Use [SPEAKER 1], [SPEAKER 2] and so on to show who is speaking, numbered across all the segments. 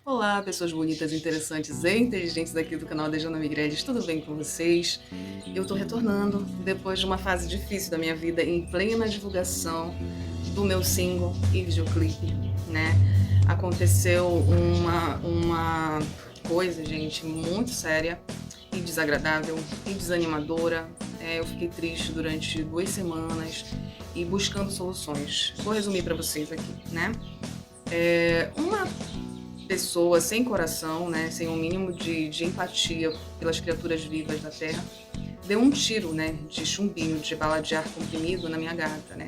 [SPEAKER 1] Olá, pessoas bonitas, interessantes e inteligentes daqui do canal da Jana Migreles, tudo bem com vocês? Eu tô retornando depois de uma fase difícil da minha vida em plena divulgação do meu single e videoclipe, né? Aconteceu uma coisa, gente, muito séria e desagradável e desanimadora. Eu fiquei triste durante 2 semanas e buscando soluções. Vou resumir para vocês aqui, né? Uma pessoa sem coração, né, sem um mínimo de empatia pelas criaturas vivas da Terra, deu um tiro, né, de chumbinho, de bala de ar comprimido na minha gata, né.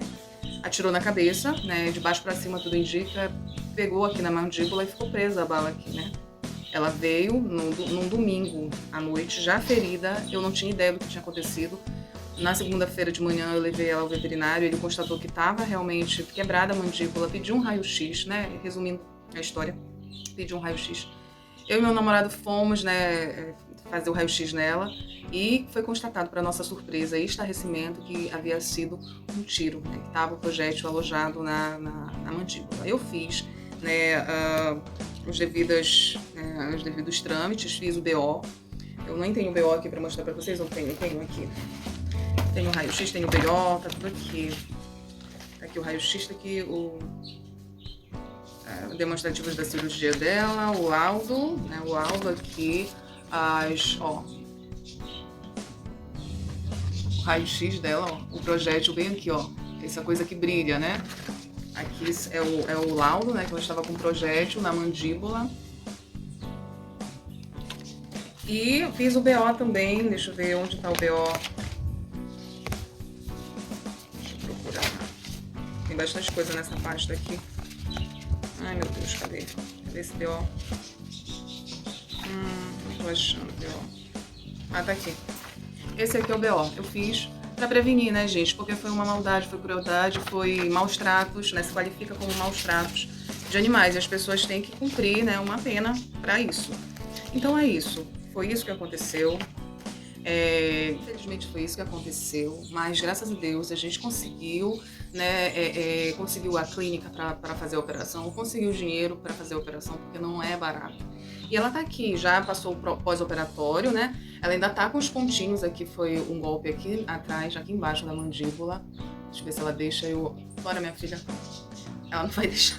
[SPEAKER 1] Atirou na cabeça, né, de baixo para cima tudo indica, pegou aqui na mandíbula e ficou presa a bala aqui, né. Ela veio num domingo à noite, já ferida, eu não tinha ideia do que tinha acontecido. Na segunda-feira de manhã eu levei ela ao veterinário, ele constatou que estava realmente quebrada a mandíbula, pediu um raio-x, né, resumindo a história, pediu um raio-x. Eu e meu namorado fomos, né, fazer o raio-x nela e foi constatado, para nossa surpresa e estarrecimento, que havia sido um tiro, né, que estava o projétil alojado na mandíbula. Eu fiz, né, os devidos trâmites, fiz o BO. Eu nem tenho o BO aqui para mostrar para vocês, não tenho, eu tenho aqui. Tenho o raio-x, tenho o BO, tá tudo aqui. Tá aqui o raio-x, tá aqui demonstrativos da cirurgia dela, o laudo, né, o laudo aqui, o raio-x dela, ó, o projétil bem aqui, ó, essa coisa que brilha, né? Aqui é o laudo, né, que ela estava com projétil na mandíbula. E fiz o BO também, deixa eu ver onde tá o BO. Deixa eu procurar. Tem bastante coisa nessa pasta aqui. Ai, meu Deus, cadê? Cadê esse BO? Não tô achando o BO. Ah, tá aqui. Esse aqui é o BO. Eu fiz pra prevenir, né, gente? Porque foi uma maldade, foi crueldade, foi maus tratos, né? Se qualifica como maus tratos de animais. E as pessoas têm que cumprir, né, uma pena pra isso. Então é isso. Foi isso que aconteceu. Infelizmente foi isso que aconteceu, mas graças a Deus a gente conseguiu, né, conseguiu a clínica para fazer a operação, conseguiu o dinheiro para fazer a operação, porque não é barato. E ela tá aqui, já passou o pós-operatório, né? Ela ainda tá com os pontinhos aqui, foi um golpe aqui atrás, aqui embaixo da mandíbula. Deixa eu ver se ela deixa eu. Bora, minha filha. Ela não vai deixar.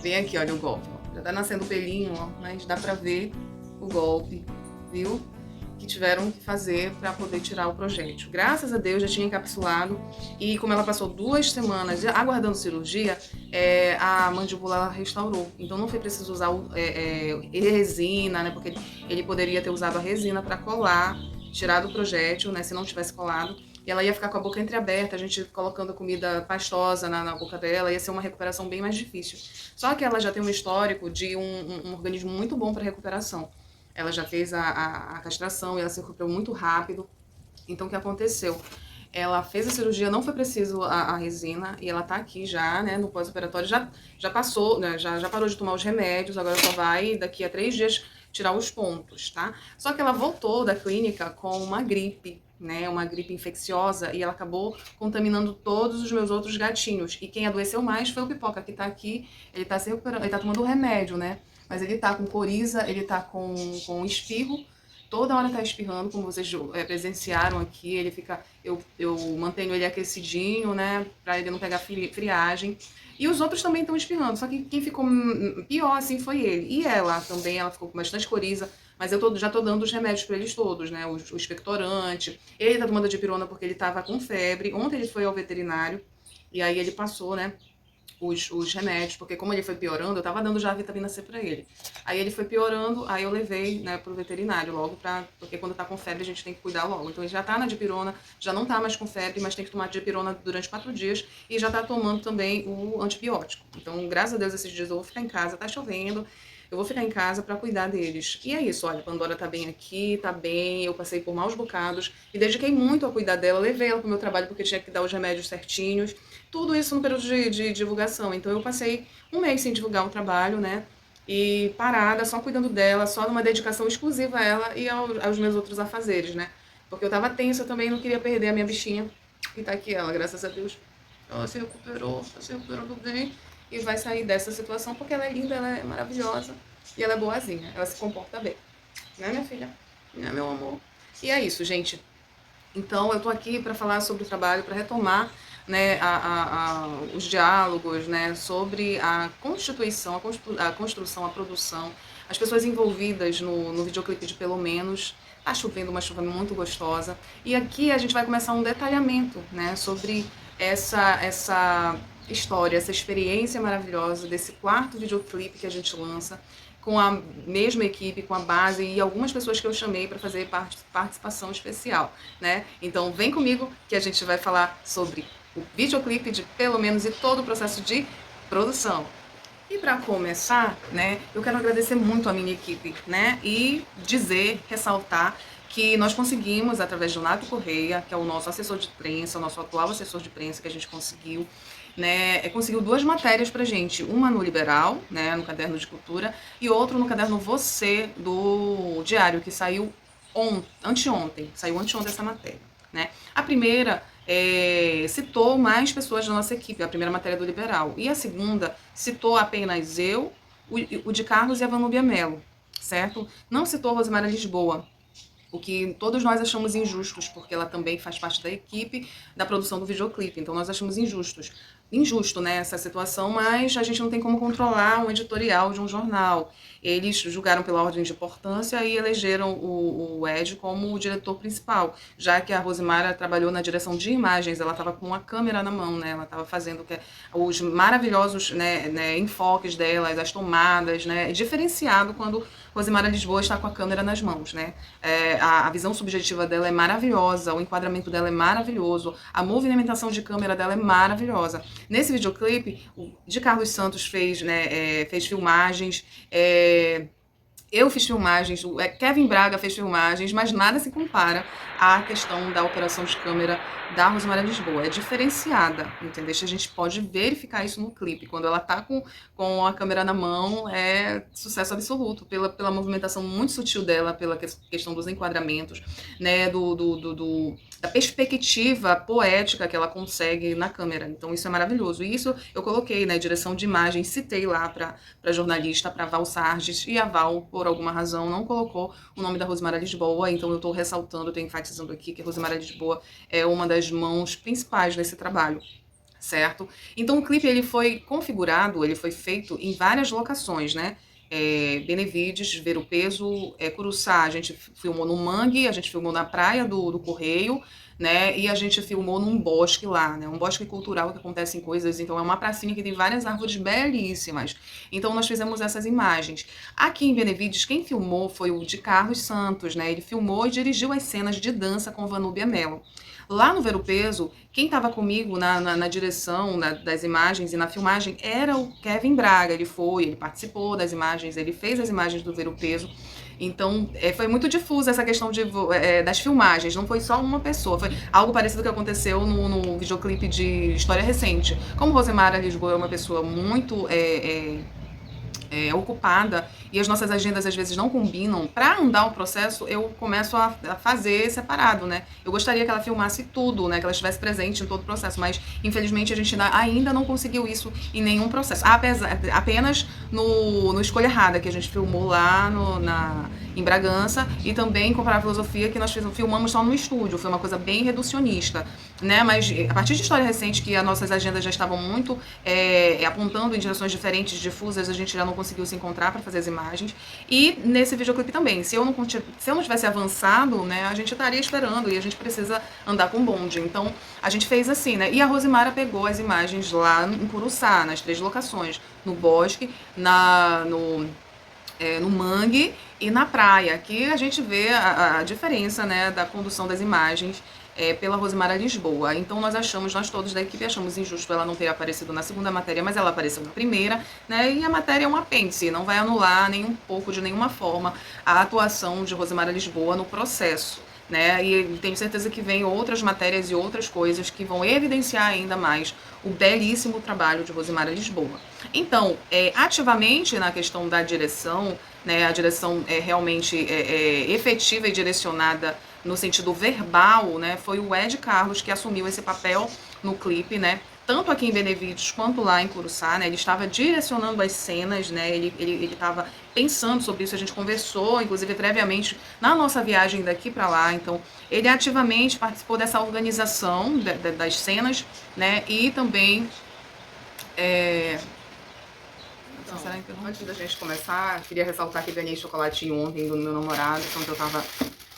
[SPEAKER 1] Vem aqui, olha o golpe, ó. Já tá nascendo o pelinho, ó, mas dá pra ver o golpe, viu? Que tiveram que fazer para poder tirar o projétil. Graças a Deus já tinha encapsulado e como ela passou 2 semanas aguardando cirurgia, a mandíbula restaurou. Então não foi preciso usar resina, né? Porque ele poderia ter usado a resina para colar, tirar do projétil, né? Se não tivesse colado. E ela ia ficar com a boca entreaberta, a gente colocando comida pastosa na boca dela, ia ser uma recuperação bem mais difícil. Só que ela já tem um histórico de um organismo muito bom para recuperação. Ela já fez a castração e ela se recuperou muito rápido. Então, o que aconteceu? Ela fez a cirurgia, não foi preciso a resina, e ela tá aqui já, né, no pós-operatório, já passou, né, já parou de tomar os remédios, agora só vai, daqui a 3 dias, tirar os pontos, tá? Só que ela voltou da clínica com uma gripe, né, uma gripe infecciosa, e ela acabou contaminando todos os meus outros gatinhos. E quem adoeceu mais foi o Pipoca, que tá aqui, ele tá se recuperando, ele tá tomando o remédio, né? Mas ele tá com coriza, ele tá com espirro, toda hora tá espirrando, como vocês presenciaram aqui, ele fica, eu mantenho ele aquecidinho, né, pra ele não pegar friagem. E os outros também estão espirrando, só que quem ficou pior assim foi ele. E ela também, ela ficou com bastante coriza, mas eu já tô dando os remédios para eles todos, né, o expectorante. Ele tá tomando dipirona porque ele tava com febre. Ontem ele foi ao veterinário e aí ele passou, né, os remédios, porque como ele foi piorando, eu tava dando já a vitamina C pra ele. Aí ele foi piorando, aí eu levei, né, pro veterinário logo porque quando tá com febre a gente tem que cuidar logo. Então ele já tá na dipirona, já não tá mais com febre, mas tem que tomar dipirona durante 4 dias e já tá tomando também o antibiótico. Então, graças a Deus, esses dias eu vou ficar em casa, tá chovendo, eu vou ficar em casa pra cuidar deles. E é isso, olha, Pandora tá bem aqui, tá bem, eu passei por maus bocados e dediquei muito a cuidar dela, levei ela pro meu trabalho porque tinha que dar os remédios certinhos. Tudo isso no período de divulgação. Então eu passei um mês sem divulgar o trabalho, né? E parada, só cuidando dela, só numa dedicação exclusiva a ela e aos meus outros afazeres, né? Porque eu tava tensa também, não queria perder a minha bichinha. E tá aqui ela, graças a Deus. Ela se recuperou bem e vai sair dessa situação porque ela é linda, ela é maravilhosa. E ela é boazinha, ela se comporta bem. Né, minha filha? Né, meu amor? E é isso, gente. Então, eu estou aqui para falar sobre o trabalho, para retomar, né, os diálogos, né, sobre a constituição, a construção, a produção, as pessoas envolvidas no videoclipe de Pelo Menos. Tá chovendo uma chuva muito gostosa. E aqui a gente vai começar um detalhamento, né, sobre essa história, essa experiência maravilhosa desse quarto videoclipe que a gente lança com a mesma equipe, com a base e algumas pessoas que eu chamei para fazer participação especial, né? Então vem comigo que a gente vai falar sobre o videoclipe de Pelo Menos e todo o processo de produção. E para começar, né, eu quero agradecer muito a minha equipe, né, e dizer, ressaltar que nós conseguimos, através do Nato Correia, que é o nosso assessor de imprensa, o nosso atual assessor de imprensa que a gente conseguiu, né, conseguiu 2 matérias pra gente, uma no Liberal, né, no Caderno de Cultura, e outro no Caderno Você, do Diário, que saiu anteontem, saiu anteontem essa matéria, né. A primeira citou mais pessoas da nossa equipe, a primeira matéria do Liberal. E a segunda citou apenas eu, o de Carlos e a Vanúbia Mello, certo? Não citou a Rosemara Lisboa, o que todos nós achamos injustos, porque ela também faz parte da equipe da produção do videoclipe, então nós achamos injusto, né, essa situação, mas a gente não tem como controlar um editorial de um jornal. Eles julgaram pela ordem de importância e elegeram o Ed como o diretor principal, já que a Rosemara trabalhou na direção de imagens, ela estava com a câmera na mão, né, ela estava fazendo os maravilhosos, né, enfoques dela, as tomadas, né, é diferenciado quando Rosemara Lisboa está com a câmera nas mãos, né, a visão subjetiva dela é maravilhosa, o enquadramento dela é maravilhoso, a movimentação de câmera dela é maravilhosa. Nesse videoclipe, o de Carlos Santos fez, né, fez filmagens, eu fiz filmagens, o Kevin Braga fez filmagens, mas nada se compara à questão da operação de câmera da Rosemara Lisboa. É diferenciada, entendeu? A gente pode verificar isso no clipe. Quando ela tá com a câmera na mão, é sucesso absoluto, pela movimentação muito sutil dela, pela questão dos enquadramentos, né, da perspectiva poética que ela consegue na câmera. Então isso é maravilhoso. E isso eu coloquei, né, direção de imagem, citei lá para jornalista, para Val Sarges, e a Val, por alguma razão, não colocou o nome da Rosemara Lisboa, então eu estou ressaltando, estou enfatizando aqui que a Rosemara Lisboa é uma das mãos principais nesse trabalho. Certo? Então o clipe ele foi configurado, ele foi feito em várias locações, né? Benevides, Ver o Peso, Curuçá, a gente filmou no Mangue, a gente filmou na praia do Correio, né? E a gente filmou num bosque lá, né? Um bosque cultural que acontecem coisas, então é uma pracinha que tem várias árvores belíssimas. Então nós fizemos essas imagens. Aqui em Benevides, quem filmou foi o de Carlos Santos, né? Ele filmou e dirigiu as cenas de dança com Vanúbia Mello. Lá no Ver o Peso, quem estava comigo na direção das imagens e na filmagem era o Kevin Braga. Ele participou das imagens, ele fez as imagens do Ver o Peso. Então, foi muito difusa essa questão das filmagens, não foi só uma pessoa, foi algo parecido que aconteceu no videoclipe de História Recente. Como Rosemara Lisboa é uma pessoa muito ocupada e as nossas agendas às vezes não combinam, para andar o processo eu começo a fazer separado, né? Eu gostaria que ela filmasse tudo, né? Que ela estivesse presente em todo o processo, mas infelizmente a gente ainda não conseguiu isso em nenhum processo. Apenas no Escolha Errada, que a gente filmou lá em Bragança, e também Comparar a Filosofia, que nós filmamos só no estúdio, foi uma coisa bem reducionista, né? Mas a partir de História Recente, que as nossas agendas já estavam muito apontando em direções diferentes, difusas, a gente já não conseguiu se encontrar para fazer as imagens. E nesse videoclipe também, se eu não tivesse avançado, né, a gente estaria esperando e a gente precisa andar com bonde. Então a gente fez assim, né? E a Rosemara pegou as imagens lá em Curuçá, nas 3 locações, no bosque, no mangue e na praia, que a gente vê a diferença, né, da condução das imagens pela Rosemara Lisboa. Então nós todos da equipe achamos injusto ela não ter aparecido na segunda matéria, mas ela apareceu na primeira, né, e a matéria é um apêndice, não vai anular nem um pouco, de nenhuma forma, a atuação de Rosemara Lisboa no processo. Né? E tenho certeza que vem outras matérias e outras coisas que vão evidenciar ainda mais o belíssimo trabalho de Rosemara Lisboa. Então, ativamente na questão da direção, né, a direção realmente efetiva e direcionada no sentido verbal, né, foi o Ed Carlos que assumiu esse papel no clipe, né? tanto aqui em Benevides quanto lá em Curuçá, né? Ele estava direcionando as cenas, né? Ele estava pensando sobre isso, a gente conversou, inclusive previamente na nossa viagem daqui para lá. Então, ele ativamente participou dessa organização das cenas, né? E também sinceramente, antes da gente começar, queria ressaltar que ganhei chocolatinho ontem do meu namorado, então eu tava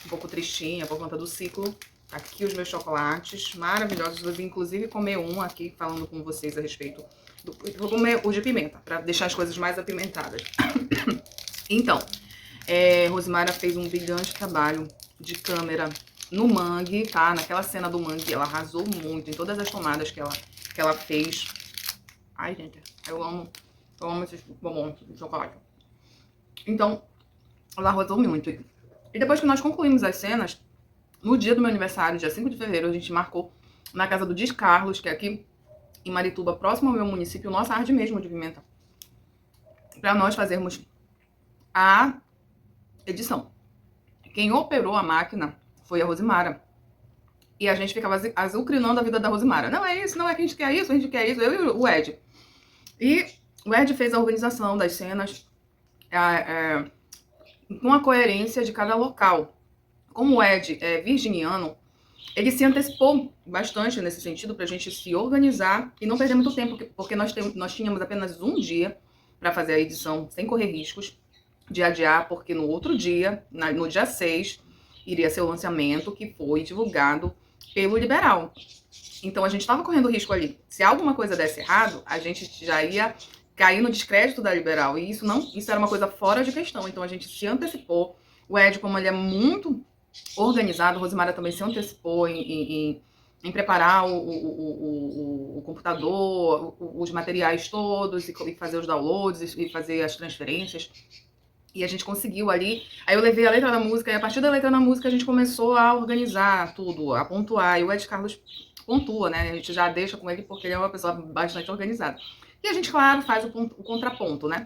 [SPEAKER 1] um pouco tristinha por conta do ciclo. Aqui os meus chocolates maravilhosos, eu vou inclusive comer um aqui falando com vocês a respeito do... Vou comer o de pimenta, pra deixar as coisas mais apimentadas. Então, Rosimara fez um brilhante trabalho de câmera no mangue, tá? Naquela cena do mangue, ela arrasou muito em todas as tomadas que ela fez. Ai, gente, eu amo esses bombons de chocolate. Então, ela arrasou muito. E depois que nós concluímos as cenas, no dia do meu aniversário, dia 5 de fevereiro, a gente marcou na casa do Diz Carlos, que é aqui em Marituba, próximo ao meu município, nossa arte mesmo de pimenta, para nós fazermos a edição. Quem operou a máquina foi a Rosimara. E a gente ficava azucrinando a vida da Rosimara. Não é isso, não é que a gente quer isso, a gente quer isso. Eu e o Ed. E o Ed fez a organização das cenas com a coerência de cada local. Como o Ed é virginiano, ele se antecipou bastante nesse sentido para a gente se organizar e não perder muito tempo, porque nós tínhamos apenas um dia para fazer a edição sem correr riscos de adiar, porque no outro dia, no dia 6, iria ser o lançamento que foi divulgado pelo Liberal. Então a gente estava correndo risco ali. Se alguma coisa desse errado, a gente já ia cair no descrédito da Liberal. E isso era uma coisa fora de questão. Então a gente se antecipou. O Ed, como ele é muito organizado, a Rosimara também se antecipou em preparar o computador, os materiais todos, e fazer os downloads, e fazer as transferências. E a gente conseguiu ali. Aí eu levei a letra da música, e a partir da letra da música a gente começou a organizar tudo, a pontuar. E o Ed Carlos pontua, né? A gente já deixa com ele porque ele é uma pessoa bastante organizada. E a gente, claro, faz o contraponto, né?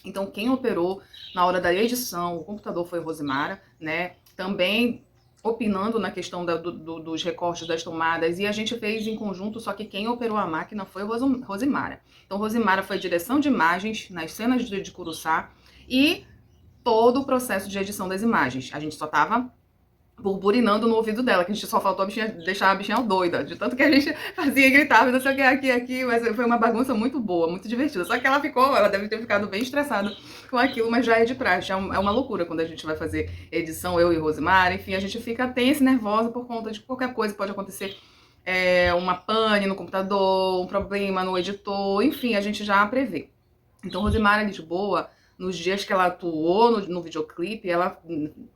[SPEAKER 1] Então, quem operou na hora da edição, o computador foi Rosimara, né? Também opinando na questão dos recortes das tomadas, e a gente fez em conjunto, só que quem operou a máquina foi Rosimara. Então, Rosimara foi direção de imagens nas cenas de Curuçá e todo o processo de edição das imagens. A gente só tava burburinando no ouvido dela, que a gente só faltou deixar a bichinha doida, de tanto que a gente fazia e gritava, não sei o que, aqui, mas foi uma bagunça muito boa, muito divertida. Só que ela deve ter ficado bem estressada com aquilo, mas já é de praxe, é uma loucura quando a gente vai fazer edição, eu e Rosimara, enfim, a gente fica tensa e nervosa por conta de qualquer coisa que pode acontecer, uma pane no computador, um problema no editor, enfim, a gente já prevê. Então, Rosimara Lisboa, nos dias que ela atuou no videoclipe, ela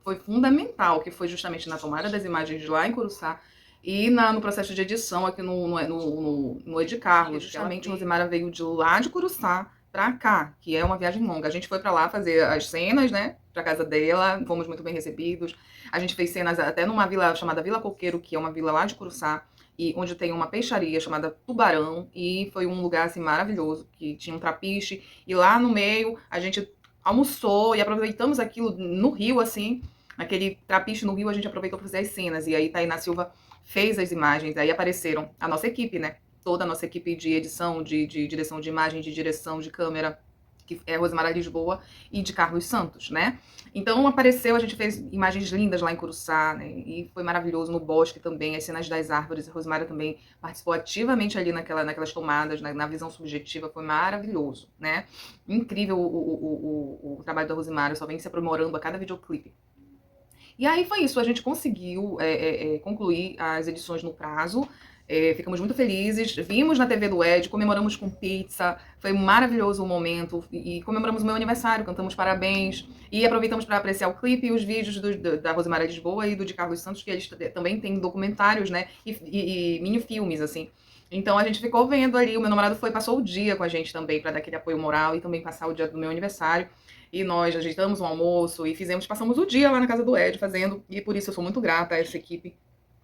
[SPEAKER 1] foi fundamental, que foi justamente na tomada das imagens de lá em Curuçá e no processo de edição aqui no Ed Carlos. Justamente, Rosimara veio de lá de Curuçá pra cá, que é uma viagem longa. A gente foi pra lá fazer as cenas, né, pra casa dela, fomos muito bem recebidos. A gente fez cenas até numa vila chamada Vila Coqueiro, que é uma vila lá de Curuçá, e onde tem uma peixaria chamada Tubarão, e foi um lugar assim maravilhoso, que tinha um trapiche, e lá no meio a gente almoçou e aproveitamos aquilo no rio, assim, aquele trapiche no rio, a gente aproveitou para fazer as cenas, e aí Tainá Silva fez as imagens, aí apareceram a nossa equipe, né, toda a nossa equipe de edição, de direção de imagem, de direção de câmera, que é Rosimara Lisboa e de Carlos Santos, né? Então apareceu, a gente fez imagens lindas lá em Curuçá, né? E foi maravilhoso no bosque também, as cenas das árvores. A Rosimara também participou ativamente ali naquelas tomadas, na visão subjetiva, foi maravilhoso, né? Incrível o trabalho da Rosimara, só vem se aprimorando a cada videoclipe. E aí foi isso, a gente conseguiu concluir as edições no prazo. Ficamos muito felizes, vimos na TV do Ed, comemoramos com pizza, foi maravilhoso o momento, e comemoramos o meu aniversário, cantamos parabéns, e aproveitamos para apreciar o clipe e os vídeos da Rosimara Lisboa e do de Carlos Santos, que eles também têm documentários, né, e mini-filmes, assim. Então a gente ficou vendo ali, o meu namorado passou o dia com a gente também, para dar aquele apoio moral, e também passar o dia do meu aniversário. E nós ajeitamos um almoço e passamos o dia lá na casa do Ed fazendo, e por isso eu sou muito grata a essa equipe,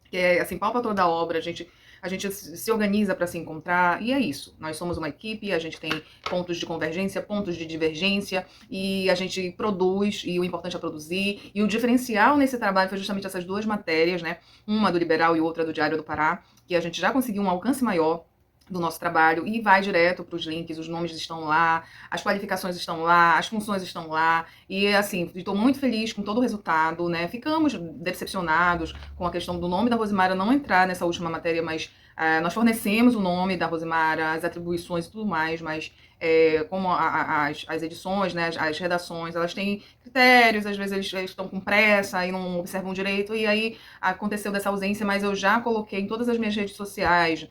[SPEAKER 1] que é assim, palpa toda a obra, a gente se organiza para se encontrar, e é isso. Nós somos uma equipe, a gente tem pontos de convergência, pontos de divergência, e a gente produz, e o importante é produzir. E o diferencial nesse trabalho foi justamente essas duas matérias, né? Uma do Liberal e outra do Diário do Pará, que a gente já conseguiu um alcance maior. do nosso trabalho e vai direto para os links, os nomes estão lá, as qualificações estão lá, as funções estão lá, e assim, estou muito feliz com todo o resultado, né? Ficamos decepcionados com a questão do nome da Rosimara não entrar nessa última matéria, mas nós fornecemos o nome da Rosimara, as atribuições e tudo mais, mas como as edições, né, as redações, elas têm critérios, às vezes eles estão com pressa e não observam direito, e aí aconteceu dessa ausência, mas eu já coloquei em todas as minhas redes sociais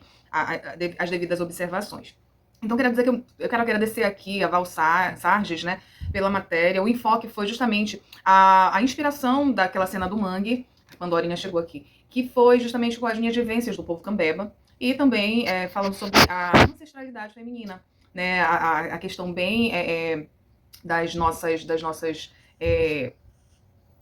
[SPEAKER 1] as devidas observações. Então, quero dizer que eu quero agradecer aqui a Val Sarges, né, pela matéria. O enfoque foi justamente a inspiração daquela cena do mangue, a Pandorinha chegou aqui, que foi justamente com as minhas vivências do povo cambeba, e também falando sobre a ancestralidade feminina, né, a questão bem das nossas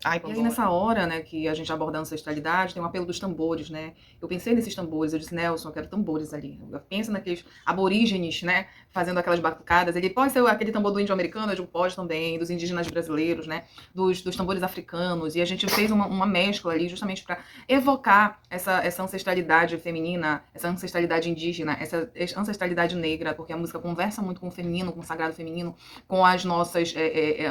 [SPEAKER 1] Ai, e aí nessa hora, né, que a gente aborda a ancestralidade, tem um apelo dos tambores, né? Eu pensei nesses tambores, eu disse, Nelson, eu quero tambores ali. Pensa naqueles aborígenes, né, fazendo aquelas batucadas. Ele pode ser aquele tambor do índio americano, eu digo, pode também, dos indígenas brasileiros, né, dos tambores africanos. E a gente fez uma mescla ali justamente para evocar essa ancestralidade feminina, essa ancestralidade indígena, essa ancestralidade negra, porque a música conversa muito com o feminino, com o sagrado feminino, com as nossas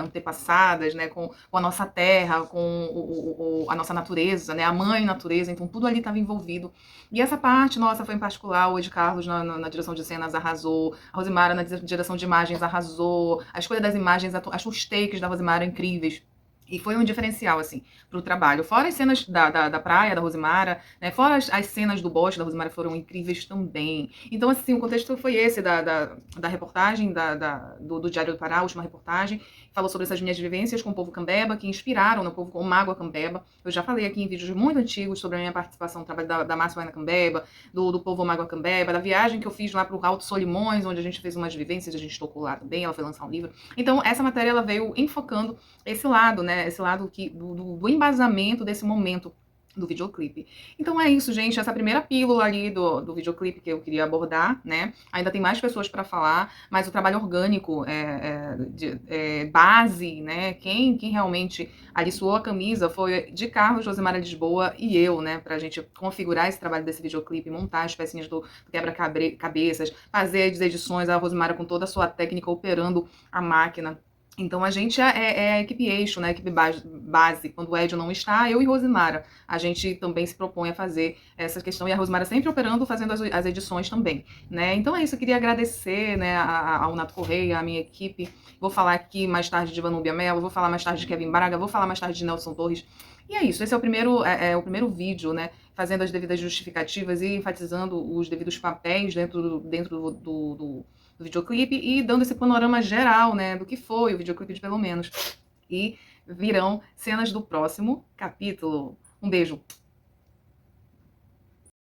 [SPEAKER 1] antepassadas, né, com a nossa terra, com a nossa natureza, né? A mãe natureza, então tudo ali estava envolvido. E essa parte, nossa, foi em particular, o Ed Carlos na direção de cenas arrasou, a Rosimara na direção de imagens arrasou, a escolha das imagens, os takes da Rosimara incríveis. E foi um diferencial, assim, pro trabalho. Fora as cenas da praia, da Rosimara, né? Fora as cenas do bosque da Rosimara foram incríveis também. Então, assim, o contexto foi esse da reportagem, do Diário do Pará, a última reportagem. Falou sobre essas minhas vivências com o povo cambeba, que inspiraram no povo com mágoa cambeba. Eu já falei aqui em vídeos muito antigos sobre a minha participação no trabalho da Márcia Waina Cambeba, do povo mágoa cambeba, da viagem que eu fiz lá pro Alto Solimões, onde a gente fez umas vivências, a gente tocou lá também, ela foi lançar um livro. Então, essa matéria, ela veio enfocando esse lado, né? Esse lado do embasamento desse momento do videoclipe. Então é isso, gente. Essa primeira pílula ali do videoclipe que eu queria abordar, né? Ainda tem mais pessoas para falar, mas o trabalho orgânico, base, né? Quem realmente ali suou a camisa foi de Carlos, Josemara Lisboa e eu, né? Pra gente configurar esse trabalho desse videoclipe, montar as pecinhas do quebra-cabeças, fazer as edições, a Rosemara com toda a sua técnica operando a máquina. Então a gente é a equipe eixo, né? A equipe base. Quando o Edio não está, eu e Rosimara, a gente também se propõe a fazer essa questão, e a Rosimara sempre operando, fazendo as edições também, né? Então é isso, eu queria agradecer, né, ao Nato Correia, a minha equipe. Vou falar aqui mais tarde de Vanúbia Mello, vou falar mais tarde de Kevin Braga, vou falar mais tarde de Nelson Torres. E é isso, esse é o primeiro vídeo, né? Fazendo as devidas justificativas e enfatizando os devidos papéis dentro do videoclipe e dando esse panorama geral, né, do que foi o videoclipe de pelo menos. E virão cenas do próximo capítulo. Um beijo!